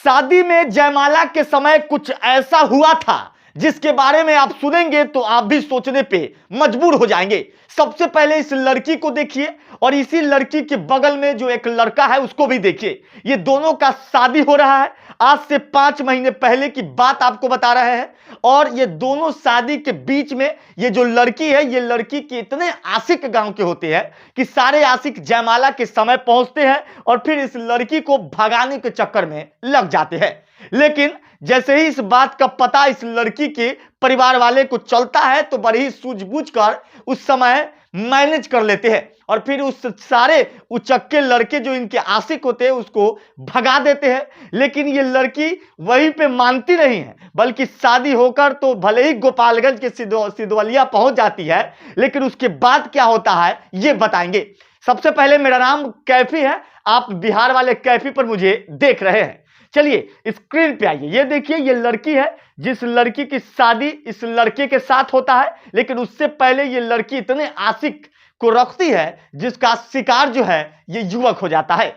शादी में जयमाला के समय कुछ ऐसा हुआ था जिसके बारे में आप सुनेंगे तो आप भी सोचने पे मजबूर हो जाएंगे। सबसे पहले इस लड़की को देखिए और इसी लड़की के बगल में जो एक लड़का है उसको भी देखिए। ये दोनों का शादी हो रहा है। आज से 5 महीने पहले की बात आपको बता रहे हैं और ये दोनों शादी के बीच में ये जो लड़की है, ये लड़की के इतने आशिक गांव के होते हैं कि सारे आशिक जयमाला के समय पहुंचते हैं और फिर इस लड़की को भगाने के चक्कर में लग जाते हैं। लेकिन जैसे ही इस बात का पता इस लड़की के परिवार वाले को चलता है तो बड़ी ही सूझबूझ कर उस समय मैनेज कर लेते हैं और फिर उस सारे उचक्के लड़के जो इनके आशिक होते हैं उसको भगा देते हैं। लेकिन ये लड़की वहीं पे मानती नहीं है, बल्कि शादी होकर तो भले ही गोपालगंज के सिद्धवलिया पहुंच जाती है, लेकिन उसके बाद क्या होता है ये बताएंगे। सबसे पहले मेरा नाम कैफी है, आप बिहार वाले कैफी पर मुझे देख रहे हैं। चलिए स्क्रीन पे आइए। ये देखिए, ये लड़की है जिस लड़की की शादी इस लड़के के साथ होता है, लेकिन उससे पहले ये लड़की इतने आशिक को रखती है जिसका शिकार जो है ये युवक हो जाता है।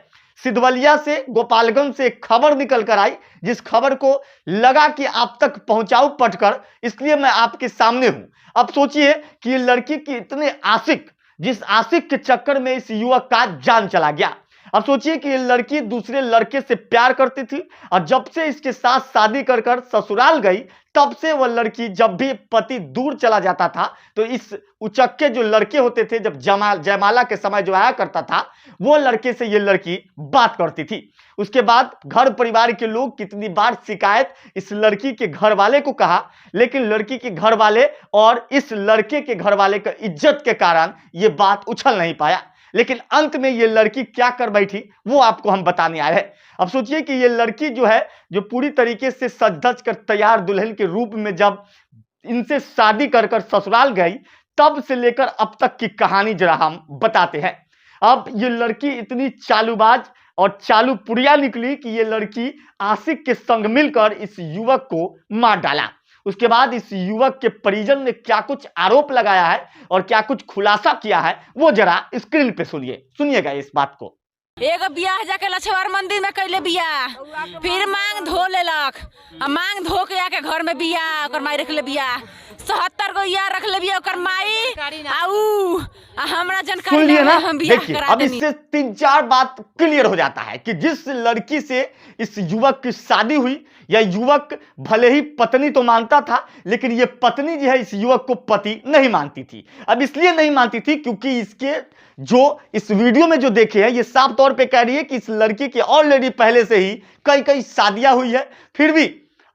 सिद्धवलिया से, गोपालगंज से एक खबर निकल कर आई, जिस खबर को लगा कि आप तक पहुंचाऊं पटकर, इसलिए मैं आपके सामने हूं। अब सोचिए कि ये लड़की की इतने आशिक, जिस आशिक के चक्कर में इस युवक का जान चला गया। अब सोचिए कि ये लड़की दूसरे लड़के से प्यार करती थी और जब से इसके साथ शादी कर कर ससुराल गई, तब से वह लड़की जब भी पति दूर चला जाता था तो इस उचक्के जो लड़के होते थे, जब जयमाला के समय जो आया करता था, वो लड़के से ये लड़की बात करती थी। उसके बाद घर परिवार के लोग कितनी बार शिकायत इस लड़की के घर वाले को कहा, लेकिन लड़की के घर वाले और इस लड़के के घर वाले का इज्जत के कारण ये बात उछल नहीं पाया। लेकिन अंत में ये लड़की क्या कर बैठी वो आपको हम बताने आए हैं। अब सोचिए कि ये लड़की जो है, जो पूरी तरीके से सज धज कर तैयार दुल्हन के रूप में जब इनसे शादी कर कर ससुराल गई, तब से लेकर अब तक की कहानी जरा हम बताते हैं। अब ये लड़की इतनी चालूबाज और चालू पुड़िया निकली कि ये लड़की आशिक के संग मिलकर इस युवक को मार डाला। उसके बाद इस युवक के परिजन ने क्या कुछ आरोप लगाया है और क्या कुछ खुलासा किया है वो जरा स्क्रीन पे सुनिएगा इस बात को। एगो बियाह जाके लछवार मंदिर में कैले बियाह, फिर मांग धो लेलक, मांग धो के आके घर में बियाह ओकर माई रखले बियाह, 77 गो यार रखले बियाह ओकर माई आऊ हमरा जानकारी सुन लिए ना। हम बियाह देखिए, करा अब देनी। इससे 3-4 बात क्लियर हो जाता है कि जिस लड़की से इस युवक की शादी हुई, या युवक भले ही पत्नी तो मानता था, लेकिन ये पत्नी जो है इस युवक को पति नहीं मानती थी। अब इसलिए नहीं मानती थी क्योंकि इसके जो इस वीडियो में जो देखे हैं, ये साफ तौर पे कह रही है कि इस लड़की की ऑलरेडी पहले से ही कई शादियां हुई है। फिर भी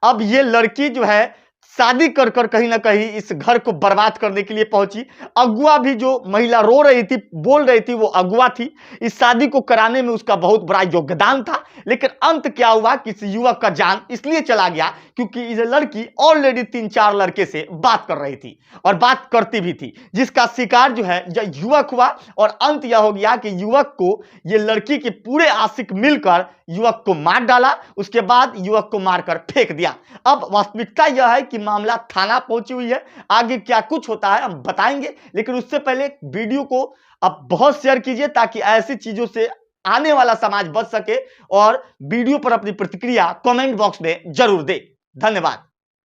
अब ये लड़की जो है शादी कर कर कहीं ना कहीं इस घर को बर्बाद करने के लिए पहुंची। अगुआ भी जो महिला रो रही थी, बोल रही थी, वो अगुआ थी। इस शादी को कराने में उसका बहुत बड़ा योगदान था। लेकिन अंत क्या हुआ कि इस युवक का जान इसलिए चला गया क्योंकि इस लड़की ऑलरेडी 3-4 लड़के से बात कर रही थी और बात करती भी थी, जिसका शिकार जो है यह युवक हुआ। और अंत यह हो गया कि युवक को ये लड़की के पूरे आशिक मिलकर युवक को मार डाला। उसके बाद युवक को मारकर फेंक दिया। अब वास्तविकता यह है कि मामला थाना पहुंची हुई है। आगे क्या कुछ होता है हम बताएंगे, लेकिन उससे पहले वीडियो को आप बहुत शेयर कीजिए ताकि ऐसी चीजों से आने वाला समाज बच सके। और वीडियो पर अपनी प्रतिक्रिया कमेंट बॉक्स में जरूर दे। धन्यवाद।